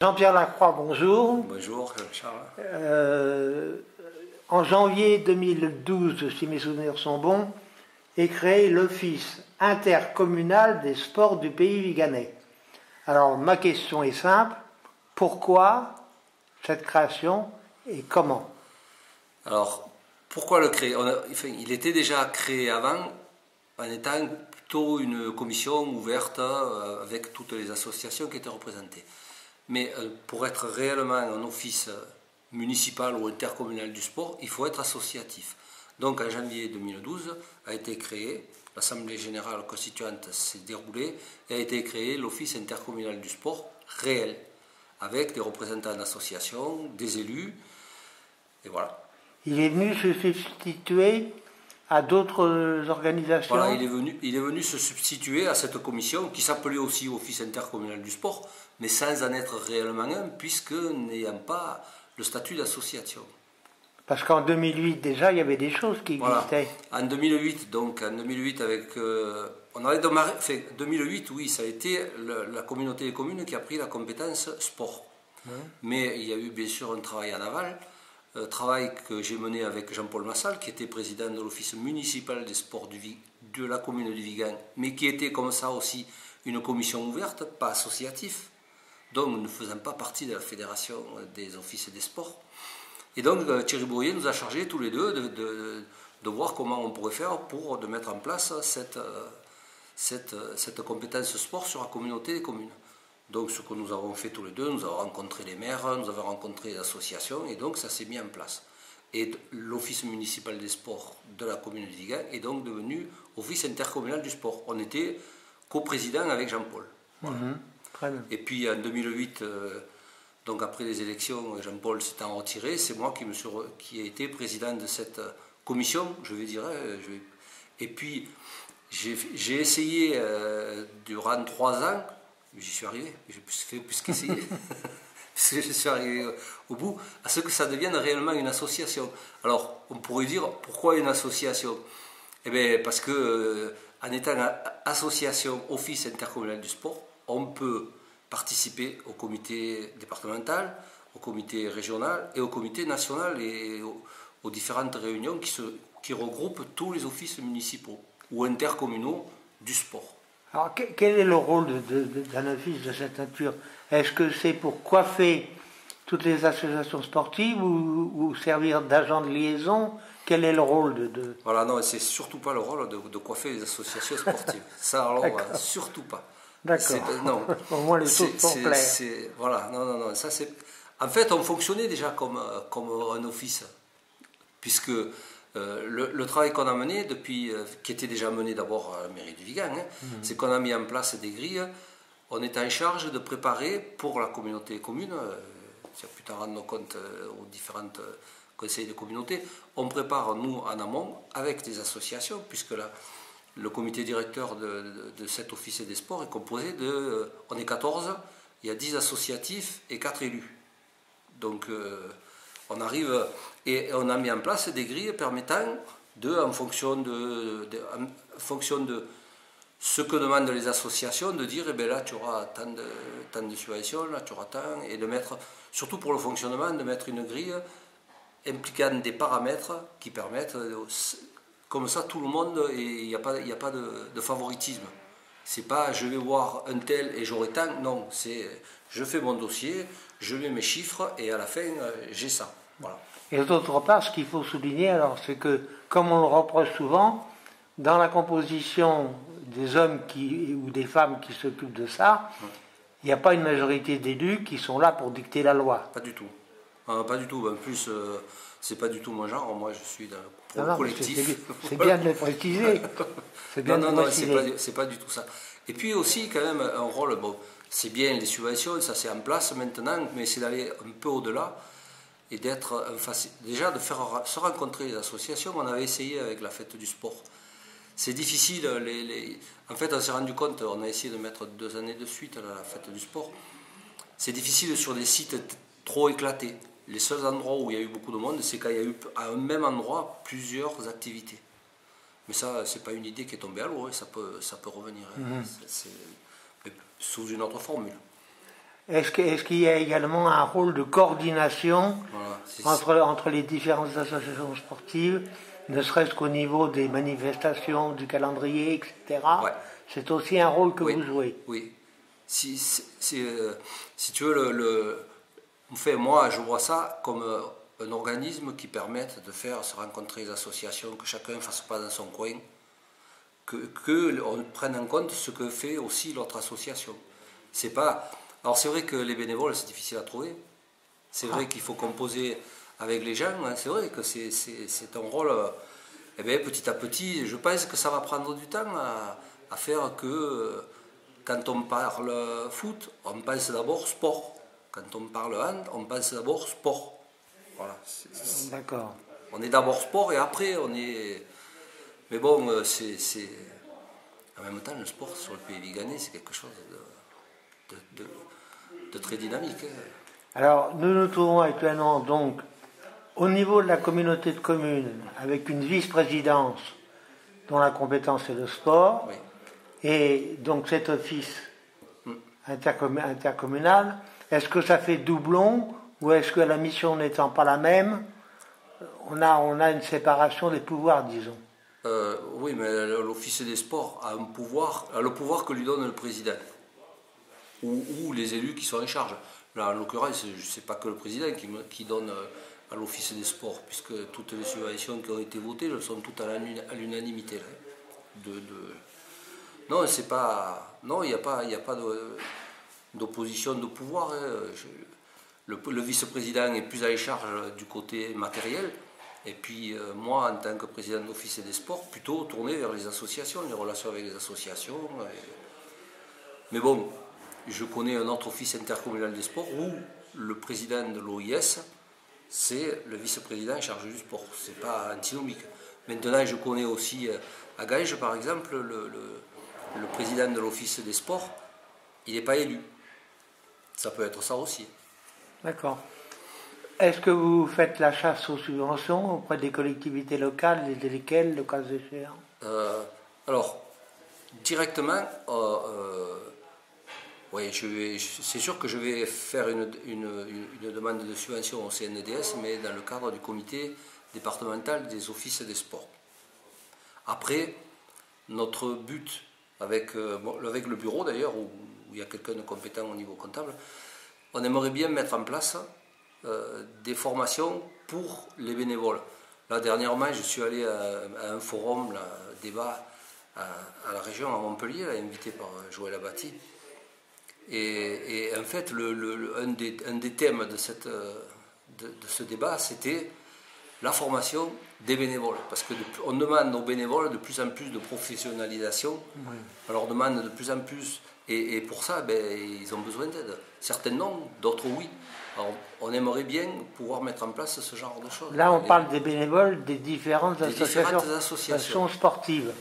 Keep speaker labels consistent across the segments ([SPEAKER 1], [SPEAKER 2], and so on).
[SPEAKER 1] Jean-Pierre Lacroix, bonjour.
[SPEAKER 2] Bonjour Charles.
[SPEAKER 1] En janvier 2012, si mes souvenirs sont bons, est créé l'Office intercommunal des sports du pays viganais. Alors ma question est simple, pourquoi cette création et comment?
[SPEAKER 2] Alors, pourquoi le créer? Il était déjà créé avant en étant plutôt une commission ouverte avec toutes les associations qui étaient représentées. Mais pour être réellement un office municipal ou intercommunal du sport, il faut être associatif. Donc en janvier 2012 a été créé, l'Assemblée générale constituante s'est déroulée et a été créé l'Office intercommunal du sport réel, avec des représentants d'associations, des élus, et voilà.
[SPEAKER 1] Il est venu se substituer à d'autres organisations?
[SPEAKER 2] Voilà, il est venu se substituer à cette commission qui s'appelait aussi Office intercommunal du sport, mais sans en être réellement un, puisque n'ayant pas le statut d'association.
[SPEAKER 1] Parce qu'en 2008 déjà, il y avait des choses qui existaient.
[SPEAKER 2] Voilà. En 2008, donc en 2008 avec... on avait démarré, enfin, 2008, oui, ça a été la communauté des communes qui a pris la compétence sport. Mais il y a eu bien sûr un travail en aval, travail que j'ai mené avec Jean-Paul Massal, qui était président de l'office municipal des sports de la commune du Vigan, mais qui était comme ça aussi une commission ouverte, pas associatif, donc nous ne faisons pas partie de la fédération des offices des sports. Et donc Thierry Bourrier nous a chargés tous les deux de voir comment on pourrait faire pour de mettre en place cette compétence sport sur la communauté des communes. Donc ce que nous avons fait tous les deux, nous avons rencontré les maires, nous avons rencontré les associations et donc ça s'est mis en place. Et l'office municipal des sports de la commune du Vigan est donc devenu office intercommunal du sport. On était coprésident avec Jean-Paul. Voilà.
[SPEAKER 1] Très bien.
[SPEAKER 2] Et puis en 2008, donc après les élections, Jean-Paul s'étant retiré, c'est moi qui ai été président de cette commission, je vais dire. Et puis j'ai essayé durant 3 ans. J'y suis arrivé, j'ai fait plus qu'essayer, puisque je suis arrivé au bout, à ce que ça devienne réellement une association. Alors, on pourrait dire, pourquoi une association? Eh bien, parce que en étant association Office intercommunal du sport, on peut participer au comité départemental, au comité régional et au comité national et aux différentes réunions qui regroupent tous les offices municipaux ou intercommunaux du sport.
[SPEAKER 1] Alors, quel est le rôle d'un office de cette nature? Est-ce que c'est pour coiffer toutes les associations sportives ou servir d'agent de liaison? Quel est le rôle de...
[SPEAKER 2] Voilà, non, c'est surtout pas le rôle de coiffer les associations sportives. Ça, alors, surtout pas.
[SPEAKER 1] D'accord.
[SPEAKER 2] Non.
[SPEAKER 1] Au moins les choses sont claires.
[SPEAKER 2] Voilà, non, ça c'est... En fait, on fonctionnait déjà comme un office, puisque... le travail qu'on a mené depuis, qui était déjà mené d'abord à la mairie du Vigan, c'est qu'on a mis en place des grilles. On est en charge de préparer pour la communauté commune, si on a pu t'en rendre compte aux différentes conseils de communauté, on prépare nous en amont avec des associations, puisque là, le comité directeur de cet office des sports est composé de, on est 14, il y a 10 associatifs et 4 élus. Donc on arrive et on a mis en place des grilles permettant en fonction de ce que demandent les associations, de dire, eh bien là tu auras tant de subventions, là tu auras tant, et de mettre, surtout pour le fonctionnement, de mettre une grille impliquant des paramètres qui permettent, comme ça tout le monde, et il n'y a pas de favoritisme. C'est pas je vais voir un tel et j'aurai tant, non, c'est je fais mon dossier, je mets mes chiffres et à la fin j'ai ça. Voilà.
[SPEAKER 1] Et d'autre part, ce qu'il faut souligner, alors, c'est que, comme on le reproche souvent, dans la composition des hommes ou des femmes qui s'occupent de ça, il n'y a pas une majorité d'élus qui sont là pour dicter la loi.
[SPEAKER 2] Pas du tout. Pas du tout. En plus, c'est pas du tout mon genre. Moi, je suis pour le collectif.
[SPEAKER 1] C'est bien de le préciser.
[SPEAKER 2] Non, c'est pas du tout ça. Et puis aussi, quand même, un rôle, bon, c'est bien les subventions, ça c'est en place maintenant, mais c'est d'aller un peu au-delà et d'être déjà de faire se rencontrer les associations. On avait essayé avec la fête du sport. C'est difficile. En fait, on s'est rendu compte, on a essayé de mettre 2 années de suite la fête du sport. C'est difficile sur des sites trop éclatés. Les seuls endroits où il y a eu beaucoup de monde, c'est quand il y a eu à un même endroit plusieurs activités. Mais ça, c'est pas une idée qui est tombée à l'eau, ça peut revenir, mais sous une autre formule.
[SPEAKER 1] Est-ce qu'il y a également un rôle de coordination
[SPEAKER 2] Voilà,
[SPEAKER 1] entre les différentes associations sportives, ne serait-ce qu'au niveau des manifestations, du calendrier, etc.
[SPEAKER 2] ouais.
[SPEAKER 1] C'est aussi un rôle que
[SPEAKER 2] Oui,
[SPEAKER 1] vous jouez.
[SPEAKER 2] oui. Si tu veux, enfin, moi, je vois ça comme un organisme qui permette de faire se rencontrer les associations, que chacun ne fasse pas dans son coin, que on prenne en compte ce que fait aussi l'autre association. C'est pas. Alors c'est vrai que les bénévoles, c'est difficile à trouver. C'est vrai qu'il faut composer avec les gens. Hein. C'est vrai que c'est un rôle. Eh bien, petit à petit, je pense que ça va prendre du temps à faire que quand on parle foot, on pense d'abord sport. Quand on parle hand, on pense d'abord sport. Voilà.
[SPEAKER 1] D'accord.
[SPEAKER 2] On est d'abord sport et après on est. Mais bon, en même temps, le sport sur le pays viganais, c'est quelque chose de très dynamique. Hein.
[SPEAKER 1] Alors, nous nous trouvons actuellement donc au niveau de la communauté de communes avec une vice-présidence dont la compétence est le sport,
[SPEAKER 2] Oui.
[SPEAKER 1] et donc cet office intercommunal, est-ce que ça fait doublon ou est-ce que la mission n'étant pas la même, on a une séparation des pouvoirs, disons?
[SPEAKER 2] Oui, mais l'Office des sports a le pouvoir que lui donne le président ou les élus qui sont en charge. Là, en l'occurrence, ce n'est pas que le président qui donne à l'Office des sports, puisque toutes les subventions qui ont été votées, elles sont toutes à l'unanimité. Non, c'est pas. Non, il n'y a pas d'opposition de pouvoir. Hein. Le vice-président est plus en charge du côté matériel. Et puis moi, en tant que président de l'Office des sports, plutôt tourné vers les associations, les relations avec les associations. Mais bon, je connais un autre office intercommunal des sports où le président de l'OIS, c'est le vice-président en charge du sport. C'est pas antinomique. Maintenant, je connais aussi à Ganges, par exemple, le président de l'Office des sports, il n'est pas élu. Ça peut être ça aussi.
[SPEAKER 1] D'accord. Est-ce que vous faites la chasse aux subventions auprès des collectivités locales et desquelles, le cas échéant?
[SPEAKER 2] Alors, directement, oui, c'est sûr que je vais faire une demande de subvention au CNDS, mais dans le cadre du comité départemental des offices des sports. Après, notre but, avec le bureau d'ailleurs, où il y a quelqu'un de compétent au niveau comptable, on aimerait bien mettre en place des formations pour les bénévoles. Là, dernièrement, je suis allé à un forum, débat à la région, à Montpellier, là, invité par Joël Abati. Et en fait, un des thèmes de ce débat, c'était la formation des bénévoles. Parce qu'on demande aux bénévoles de plus en plus de professionnalisation. Oui. On leur demande de plus en plus. Et pour ça, ils ont besoin d'aide. Certains non, d'autres oui. Alors, on aimerait bien pouvoir mettre en place ce genre de choses.
[SPEAKER 1] Là, on parle des bénévoles des différentes associations sportives.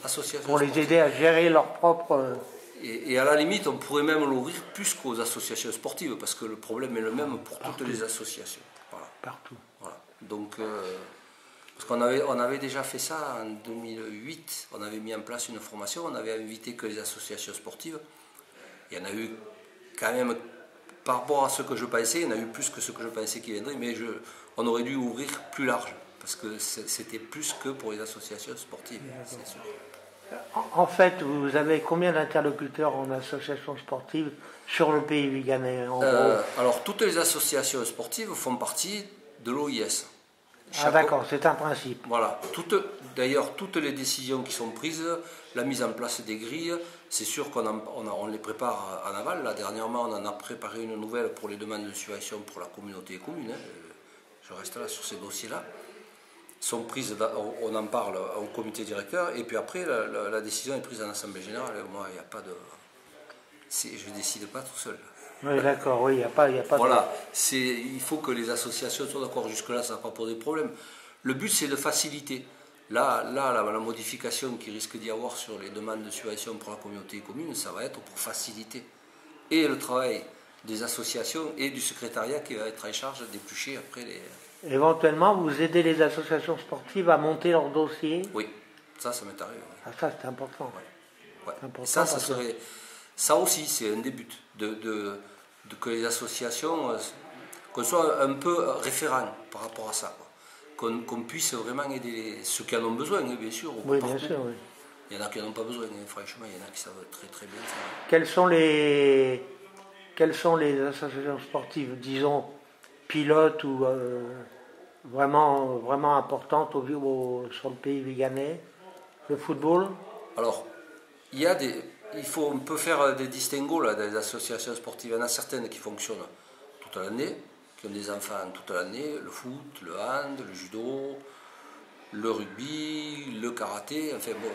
[SPEAKER 1] Pour les aider à gérer leur propre...
[SPEAKER 2] Et à la limite, on pourrait même l'ouvrir plus qu'aux associations sportives, parce que le problème est le même pour toutes les associations. Voilà.
[SPEAKER 1] Partout.
[SPEAKER 2] Voilà. Donc, parce qu'on avait déjà fait ça en 2008, on avait mis en place une formation, on avait invité que les associations sportives. Il y en a eu quand même, par rapport à ce que je pensais, il y en a eu plus que ce que je pensais qui viendrait, mais on aurait dû ouvrir plus large, parce que c'était plus que pour les associations sportives, c'est sûr.
[SPEAKER 1] En fait, vous avez combien d'interlocuteurs en associations sportives sur le pays viganais en gros?
[SPEAKER 2] Alors, toutes les associations sportives font partie de l'OIS.
[SPEAKER 1] Ah d'accord, c'est un principe.
[SPEAKER 2] Voilà. D'ailleurs, toutes les décisions qui sont prises, la mise en place des grilles, c'est sûr qu'on les prépare en aval. Là, dernièrement, on en a préparé une nouvelle pour les demandes de subvention pour la communauté et communes. Je reste là sur ces dossiers-là. Sont prises, on en parle au comité directeur, et puis après, la décision est prise en assemblée générale. Moi, il n'y a pas de... Je ne décide pas tout seul.
[SPEAKER 1] Oui, d'accord, oui, il n'y a pas
[SPEAKER 2] voilà, il faut que les associations soient d'accord. Jusque-là, ça n'a pas posé de problème. Le but, c'est de faciliter. Là, la modification qui risque d'y avoir sur les demandes de subvention pour la communauté commune, ça va être pour faciliter et le travail des associations et du secrétariat qui va être en charge d'éplucher après les...
[SPEAKER 1] Éventuellement, vous aidez les associations sportives à monter leur dossier?
[SPEAKER 2] Oui, ça m'est arrivé. Oui.
[SPEAKER 1] Ah, ça, c'est important.
[SPEAKER 2] Ouais. Ouais. Important ça aussi, c'est un des buts, que les associations, qu'on soit un peu référent par rapport à ça, qu'on puisse vraiment aider ceux qui en ont besoin, bien sûr.
[SPEAKER 1] Oui, bien sûr, oui.
[SPEAKER 2] Il y en a qui n'en ont pas besoin, franchement, il y en a qui savent très très bien ça.
[SPEAKER 1] Quelles sont les associations sportives, disons, pilotes ou vraiment importantes sur le pays viganais? Le football?
[SPEAKER 2] Alors, on peut faire des distinguos là, des associations sportives. Il y en a certaines qui fonctionnent toute l'année, qui ont des enfants toute l'année, le foot, le hand, le judo, le rugby, le karaté, enfin bon,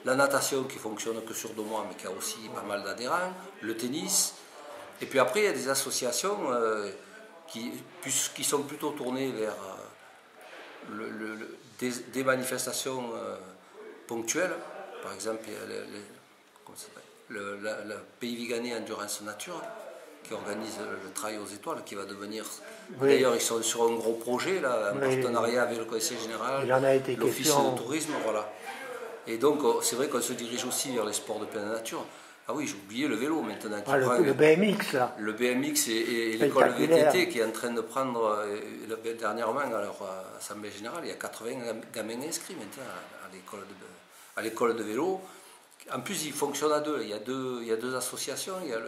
[SPEAKER 2] la natation qui fonctionne que sur 2 mois mais qui a aussi pas mal d'adhérents, le tennis. Et puis après, il y a des associations qui sont plutôt tournées vers des manifestations ponctuelles. Par exemple, il y a le Pays Viganais Endurance Nature qui organise le Trail aux étoiles, qui va devenir... Oui. D'ailleurs, ils sont sur un gros projet, là, en partenariat avec le Conseil Général, l'Office de tourisme, voilà. Et donc, c'est vrai qu'on se dirige aussi vers les sports de pleine nature. Ah oui, j'ai oublié le vélo maintenant.
[SPEAKER 1] Le BMX, là.
[SPEAKER 2] Le BMX et l'école VTT qui est en train de prendre, dernièrement, à leur Assemblée Générale, il y a 80 gamins inscrits maintenant à l'école de vélo. En plus, ils fonctionnent à deux. Il y a deux associations. Il y a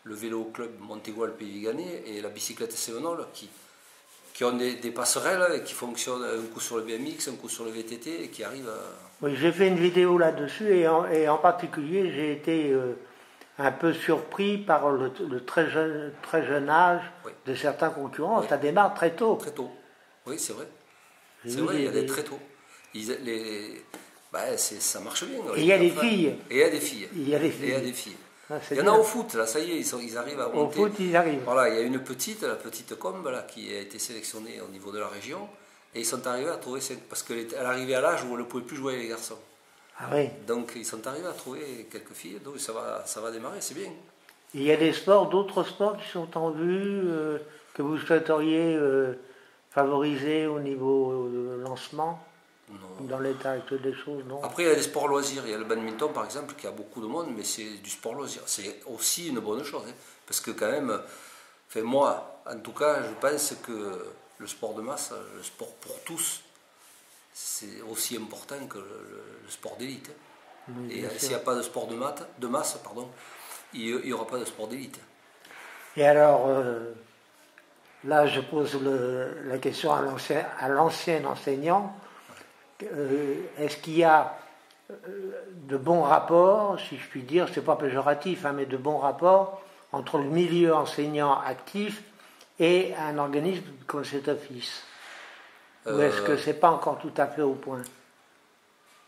[SPEAKER 2] le vélo club Montégoal Pays Viganais et la bicyclette Sévenol qui ont des passerelles et qui fonctionnent un coup sur le BMX, un coup sur le VTT et qui arrivent à...
[SPEAKER 1] Oui, j'ai fait une vidéo là-dessus et en particulier j'ai été un peu surpris par le très jeune âge de certains concurrents. Ça démarre très tôt.
[SPEAKER 2] Très tôt, oui c'est vrai. C'est vrai, il y a des très tôt. Ça marche bien.
[SPEAKER 1] Et il y a des filles.
[SPEAKER 2] Et il y a des filles.
[SPEAKER 1] Il y a des filles.
[SPEAKER 2] Et il y a des filles.
[SPEAKER 1] Ah,
[SPEAKER 2] il y en a au foot, là, ça y est, ils arrivent à monter.
[SPEAKER 1] Au foot, ils arrivent.
[SPEAKER 2] Voilà, il y a la petite Combe, là, qui a été sélectionnée au niveau de la région, et ils sont arrivés à trouver, parce qu'elle arrivait à l'âge où on ne pouvait plus jouer avec les garçons.
[SPEAKER 1] Ah oui.
[SPEAKER 2] Donc ils sont arrivés à trouver quelques filles, donc ça va démarrer, c'est bien.
[SPEAKER 1] Il y a d'autres sports qui sont en vue, que vous souhaiteriez favoriser au niveau lancement? Non. Dans l'état actuel des choses, non.
[SPEAKER 2] Après, il y a des sports loisirs. Il y a le badminton, par exemple, qui a beaucoup de monde, mais c'est du sport loisir. C'est aussi une bonne chose, hein, parce que quand même, enfin, moi, en tout cas, je pense que le sport de masse, le sport pour tous, c'est aussi important que le sport d'élite. Oui, et s'il n'y a pas de sport de masse, il n'y aura pas de sport d'élite.
[SPEAKER 1] Et alors, là, je pose la question à l'ancien enseignant. Est-ce qu'il y a de bons rapports, si je puis dire, c'est pas péjoratif, hein, mais de bons rapports entre le milieu enseignant actif et un organisme comme cet office? Ou est-ce que c'est pas encore tout à fait au point?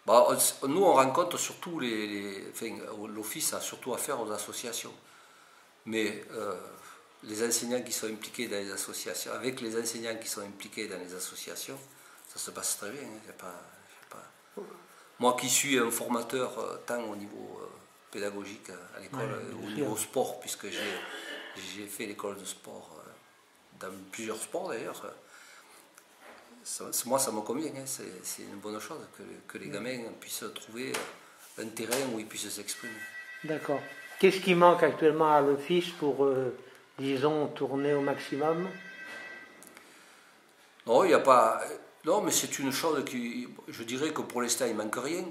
[SPEAKER 2] Nous, on rencontre surtout l'office a surtout affaire aux associations. Mais les enseignants qui sont impliqués dans les associations, avec les enseignants qui sont impliqués dans les associations, ça se passe très bien. Moi qui suis un formateur tant au niveau pédagogique à l'école, au niveau sport, puisque j'ai fait l'école de sport dans plusieurs sports d'ailleurs, moi ça me convient, hein, c'est une bonne chose que les gamins puissent trouver un terrain où ils puissent s'exprimer.
[SPEAKER 1] D'accord. Qu'est-ce qui manque actuellement à l'office pour, disons, tourner au maximum?
[SPEAKER 2] Non, il n'y a pas... Non, mais c'est une chose qui... Je dirais que pour l'instant, il ne manque rien.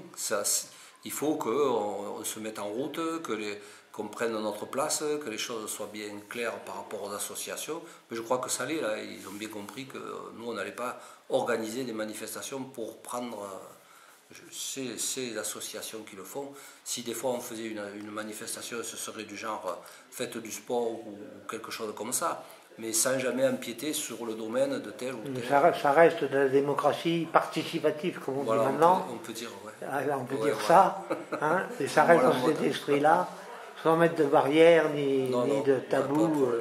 [SPEAKER 2] Il faut qu'on se mette en route, qu'on prenne notre place, que les choses soient bien claires par rapport aux associations. Mais je crois que ça l'est, là. Ils ont bien compris que nous, on n'allait pas organiser des manifestations pour prendre... C'est les associations qui le font. Si des fois on faisait une manifestation, ce serait du genre fête du sport ou quelque chose comme ça, mais sans jamais empiéter sur le domaine de tel ou tel.
[SPEAKER 1] Ça reste de la démocratie participative, comme on dit maintenant.
[SPEAKER 2] On peut dire,
[SPEAKER 1] on peut dire ça, hein, et ça reste dans cet esprit-là, sans mettre de barrières ni de tabous.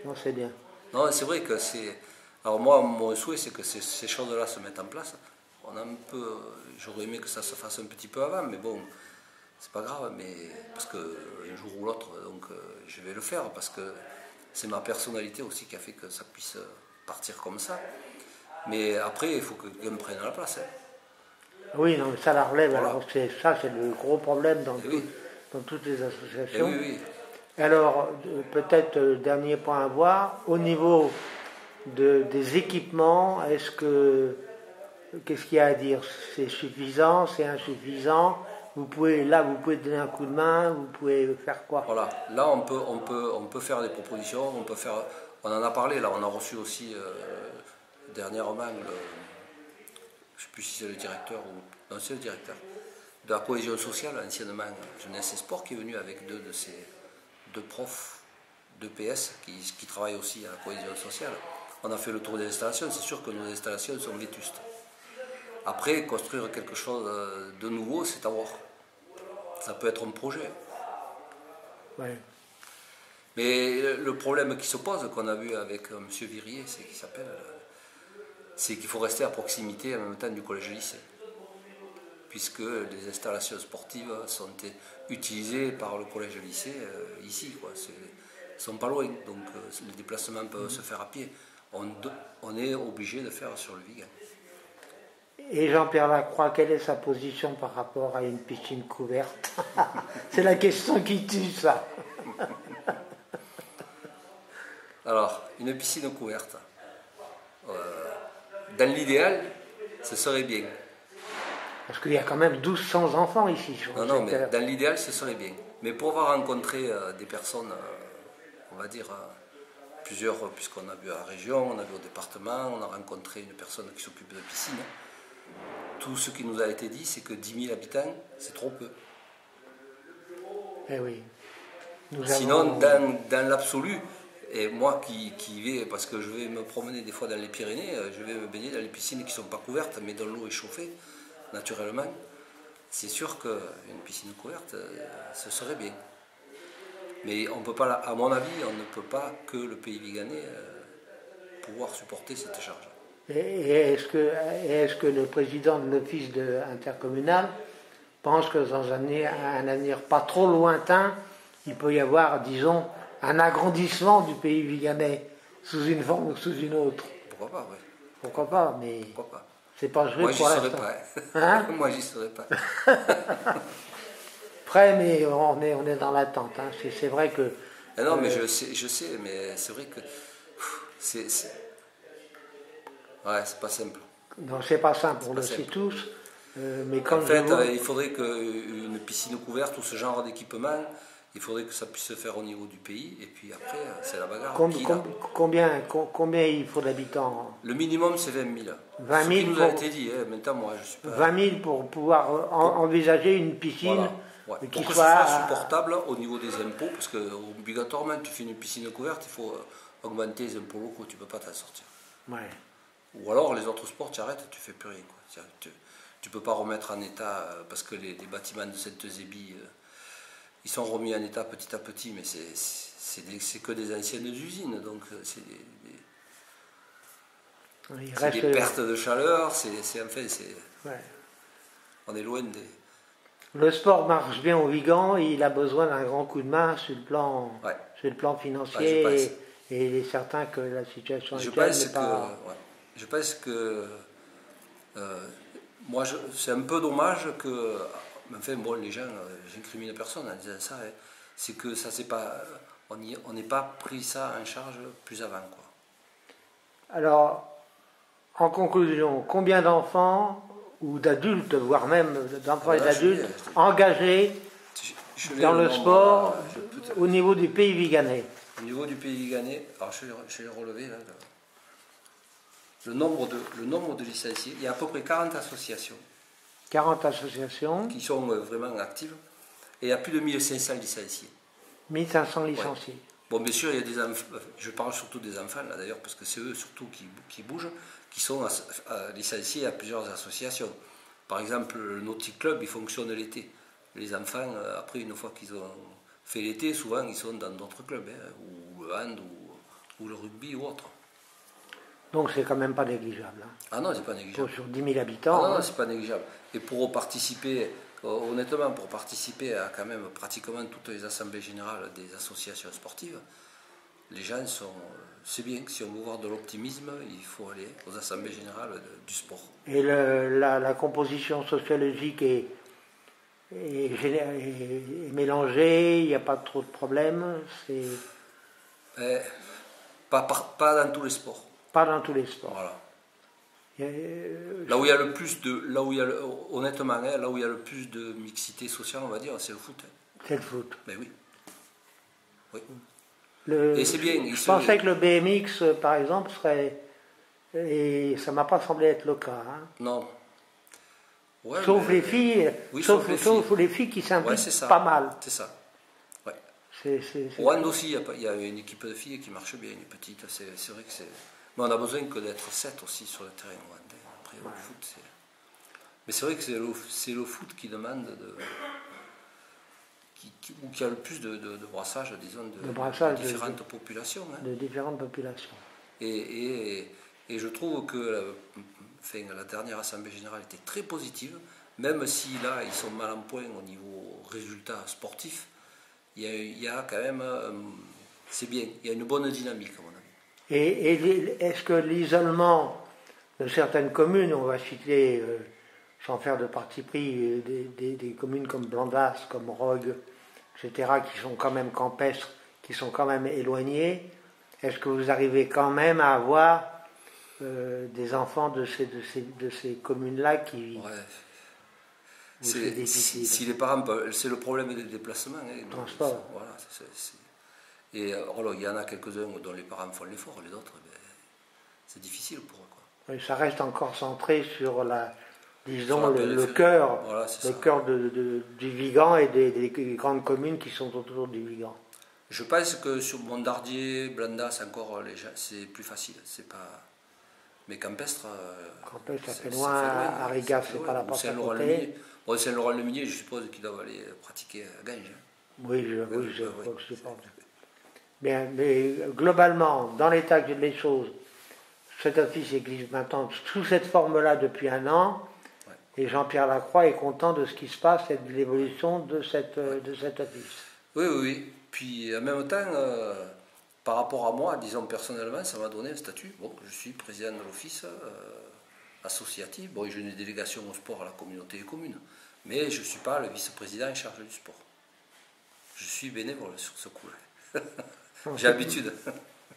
[SPEAKER 1] Non, c'est bien.
[SPEAKER 2] Non, c'est vrai que c'est... Alors moi, mon souhait, c'est que ces choses-là se mettent en place. J'aurais aimé que ça se fasse un petit peu avant, mais bon, c'est pas grave, parce qu'un jour ou l'autre, donc je vais le faire, parce que c'est ma personnalité aussi qui a fait que ça puisse partir comme ça. Mais après, il faut que quelqu'un prenne la place. Hein.
[SPEAKER 1] Oui, non, ça la relève. Voilà. Alors c'est le gros problème dans toutes les associations.
[SPEAKER 2] Oui.
[SPEAKER 1] Alors, peut-être dernier point à voir, au niveau des équipements, qu'est-ce qu'il y a à dire? C'est suffisant, c'est insuffisant? Vous pouvez donner un coup de main, vous pouvez faire quoi?
[SPEAKER 2] Voilà, là on peut faire des propositions, on en a parlé, là on a reçu aussi dernièrement, je ne sais plus si c'est le directeur ou non, c'est le directeur de la cohésion sociale, anciennement Jeunesse et Sport, qui est venu avec deux profs de PS qui travaillent aussi à la cohésion sociale. On a fait le tour des installations, c'est sûr que nos installations sont vétustes. Après, construire quelque chose de nouveau, c'est à voir. Ça peut être un projet.
[SPEAKER 1] Ouais.
[SPEAKER 2] Mais le problème qui se pose, qu'on a vu avec M. Virier, c'est qu'il faut rester à proximité en même temps du collège-lycée. Puisque les installations sportives sont utilisées par le collège-lycée ici. Ils ne sont pas loin, donc les déplacements peuvent se faire à pied. On est obligé de faire sur le Vigan.
[SPEAKER 1] Et Jean-Pierre Lacroix, quelle est sa position par rapport à une piscine couverte? C'est la question qui tue, ça.
[SPEAKER 2] Alors, une piscine couverte. Dans l'idéal, ce serait bien.
[SPEAKER 1] Parce qu'il y a quand même 1200 enfants ici.
[SPEAKER 2] Non, mais dans l'idéal, ce serait bien. Mais pour avoir rencontré des personnes, on va dire plusieurs, puisqu'on a vu à la région, on a vu au département, on a rencontré une personne qui s'occupe de piscine. Tout ce qui nous a été dit, c'est que 10 000 habitants, c'est trop peu.
[SPEAKER 1] Eh oui.
[SPEAKER 2] Sinon, dans l'absolu, et moi qui vais, parce que je vais me promener des fois dans les Pyrénées, je vais me baigner dans les piscines qui ne sont pas couvertes, mais dont l'eau est chauffée, naturellement, c'est sûr qu'une piscine couverte, ce serait bien. Mais on peut pas, à mon avis, on ne peut pas que le pays viganais pouvoir supporter cette charge.
[SPEAKER 1] Et est-ce que le président de l'office intercommunal pense que dans un avenir pas trop lointain, il peut y avoir, disons, un agrandissement du pays viganais sous une forme ou sous une autre?
[SPEAKER 2] Pourquoi pas, oui.
[SPEAKER 1] Pourquoi pas, mais
[SPEAKER 2] pourquoi pas.
[SPEAKER 1] C'est pas joué
[SPEAKER 2] moi,
[SPEAKER 1] pour l'instant.
[SPEAKER 2] Hein? Moi, j'y serais pas.
[SPEAKER 1] Prêt, mais on est dans l'attente. Hein. C'est vrai que...
[SPEAKER 2] Non, mais je sais, mais c'est vrai que ouais, c'est pas simple.
[SPEAKER 1] Non, c'est pas simple, on le sait tous. Mais quand
[SPEAKER 2] en fait, il faudrait qu'une piscine couverte ou ce genre d'équipement, il faudrait que ça puisse se faire au niveau du pays, et puis après, c'est la bagarre.
[SPEAKER 1] Combien il faut d'habitants?
[SPEAKER 2] Le minimum, c'est 20 000.
[SPEAKER 1] 20 000
[SPEAKER 2] Ce qui nous a été dit, maintenant, moi, je suis pas...
[SPEAKER 1] 20 000 pour pouvoir envisager une piscine
[SPEAKER 2] voilà. Ouais.
[SPEAKER 1] qui
[SPEAKER 2] pour que
[SPEAKER 1] soit...
[SPEAKER 2] ce soit supportable au niveau des impôts, parce que obligatoirement, tu fais une piscine couverte, il faut augmenter les impôts locaux, tu ne peux pas t'en sortir.
[SPEAKER 1] Ouais.
[SPEAKER 2] Ou alors, les autres sports, tu arrêtes, tu fais plus rien. Quoi. Tu ne peux pas remettre en état, parce que les bâtiments de Sainte-Zébie, ils sont remis en état petit à petit, mais c'est que des anciennes usines, donc c'est des pertes de chaleur, ouais. On est loin des...
[SPEAKER 1] Le sport marche bien au Vigan, il a besoin d'un grand coup de main sur le plan,
[SPEAKER 2] ouais.
[SPEAKER 1] sur le plan financier, et il est certain que la situation actuelle n'est pas...
[SPEAKER 2] Je pense que moi, c'est un peu dommage que, enfin bon, les gens, j'incrimine personne en disant ça, hein, c'est que ça c'est pas, on n'ait pas pris ça en charge plus avant, quoi.
[SPEAKER 1] Alors, en conclusion, combien d'enfants ou d'adultes, voire même d'enfants et d'adultes, engagés dans le sport au niveau du pays viganais?
[SPEAKER 2] Au niveau du pays viganais, alors je vais relever là. Le nombre de licenciés, il y a à peu près 40 associations.
[SPEAKER 1] 40 associations.
[SPEAKER 2] Qui sont vraiment actives. Et il y a plus de 1500 licenciés.
[SPEAKER 1] 1500 licenciés.
[SPEAKER 2] Ouais. Bon, bien sûr, il y a des enfants, je parle surtout des enfants, là d'ailleurs, parce que c'est eux surtout qui bougent, qui sont licenciés à plusieurs associations. Par exemple, le Nautic Club, il fonctionne l'été. Les enfants, après, une fois qu'ils ont fait l'été, souvent, ils sont dans d'autres clubs, hein, ou le hand, ou le rugby, ou autre.
[SPEAKER 1] Donc c'est quand même pas négligeable. Hein.
[SPEAKER 2] Ah non, c'est pas négligeable.
[SPEAKER 1] Sur 10 000 habitants.
[SPEAKER 2] Ah non, c'est pas négligeable. Et pour participer, honnêtement, pour participer à quand même pratiquement toutes les assemblées générales des associations sportives, les gens sont... C'est bien, si on veut voir de l'optimisme, il faut aller aux assemblées générales du sport.
[SPEAKER 1] Et la composition sociologique est mélangé, il n'y a pas trop de problèmes.
[SPEAKER 2] Pas dans tous les sports.
[SPEAKER 1] Pas dans tous les sports.
[SPEAKER 2] Voilà. Là où il y a le plus de, honnêtement, hein, là où il y a le plus de mixité sociale, on va dire, c'est le foot. Hein.
[SPEAKER 1] C'est le foot.
[SPEAKER 2] Mais oui. Oui.
[SPEAKER 1] Et c'est bien. Je pensais que le BMX, par exemple, serait. Et ça m'a pas semblé être le cas. Hein.
[SPEAKER 2] Non. Ouais,
[SPEAKER 1] sauf les filles, oui, sauf les filles qui s'impliquent pas mal.
[SPEAKER 2] C'est ça. Ouais.
[SPEAKER 1] Au
[SPEAKER 2] hand aussi, il y a une équipe de filles qui marche bien, une petite. C'est vrai que c'est. Mais on a besoin que d'être 7 aussi sur le terrain. Après, le foot, c'est. Mais c'est vrai que c'est le foot qui demande qui a le plus de brassage, disons, de différentes populations. Hein.
[SPEAKER 1] De différentes populations.
[SPEAKER 2] Et je trouve que la dernière Assemblée Générale était très positive, même si là, ils sont mal en point au niveau résultat sportif, il y a quand même, c'est bien, il y a une bonne dynamique à mon avis.
[SPEAKER 1] Et est-ce que l'isolement de certaines communes, on va citer, sans faire de parti pris, des communes comme Blandas, comme Rogue, etc., qui sont quand même campestres, qui sont quand même éloignées, est-ce que vous arrivez quand même à avoir des enfants de ces communes-là qui...
[SPEAKER 2] Ouais. C'est difficile. Si les parents, c'est le problème des déplacements. Hein,
[SPEAKER 1] transport.
[SPEAKER 2] Voilà, et alors, il y en a quelques-uns dont les parents font l'effort, les autres, c'est difficile pour eux. Quoi.
[SPEAKER 1] Oui, ça reste encore centré sur disons, le cœur, voilà, le cœur du Vigan et des grandes communes qui sont autour du Vigan.
[SPEAKER 2] Je pense que sur Mondardier, Blandas, encore, c'est plus facile. C'est pas... Mais Campestre,
[SPEAKER 1] ça fait loin, Arigas, c'est pas la porte à côté.
[SPEAKER 2] Bon, Saint-Laurent-le-Minier, je suppose qu'ils doivent aller pratiquer à Ganges. Hein.
[SPEAKER 1] Oui, je pense. Bien, mais globalement, dans l'état des choses, cet office existe maintenant sous cette forme-là depuis 1 an, et Jean-Pierre Lacroix est content de ce qui se passe et de l'évolution de cet office.
[SPEAKER 2] Oui. Puis en même temps, par rapport à moi, disons personnellement, ça m'a donné un statut. Bon, je suis président de l'office associatif. Bon, j'ai une délégation au sport à la communauté des communes. Mais je ne suis pas le vice-président en charge du sport. Je suis bénévole sur ce coup-là. J'ai l'habitude.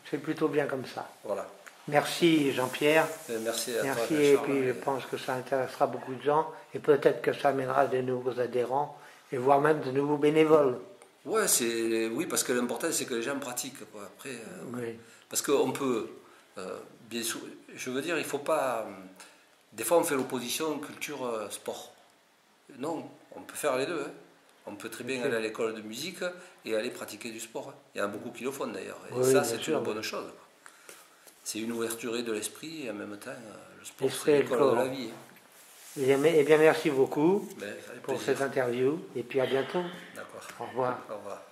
[SPEAKER 1] C'est plutôt bien comme ça.
[SPEAKER 2] Voilà.
[SPEAKER 1] Merci Jean-Pierre.
[SPEAKER 2] Merci à toi.
[SPEAKER 1] Merci, et puis je pense que ça intéressera beaucoup de gens et peut-être que ça amènera de nouveaux adhérents et voire même de nouveaux bénévoles.
[SPEAKER 2] Ouais, oui, parce que l'important c'est que les gens pratiquent. Quoi. Après,
[SPEAKER 1] oui.
[SPEAKER 2] Parce qu'on peut, bien sûr, je veux dire, il ne faut pas. Des fois on fait l'opposition culture-sport. Non, on peut faire les deux. Hein. On peut très bien aller à l'école de musique et aller pratiquer du sport. Hein. Il y en a beaucoup qui le font d'ailleurs. Et ça, c'est une bonne chose. C'est une ouverture de l'esprit et en même temps, le sport, c'est l'école de la vie.
[SPEAKER 1] Hein. Eh bien, merci beaucoup pour cette interview et puis à bientôt.
[SPEAKER 2] D'accord.
[SPEAKER 1] Au revoir.
[SPEAKER 2] Au revoir.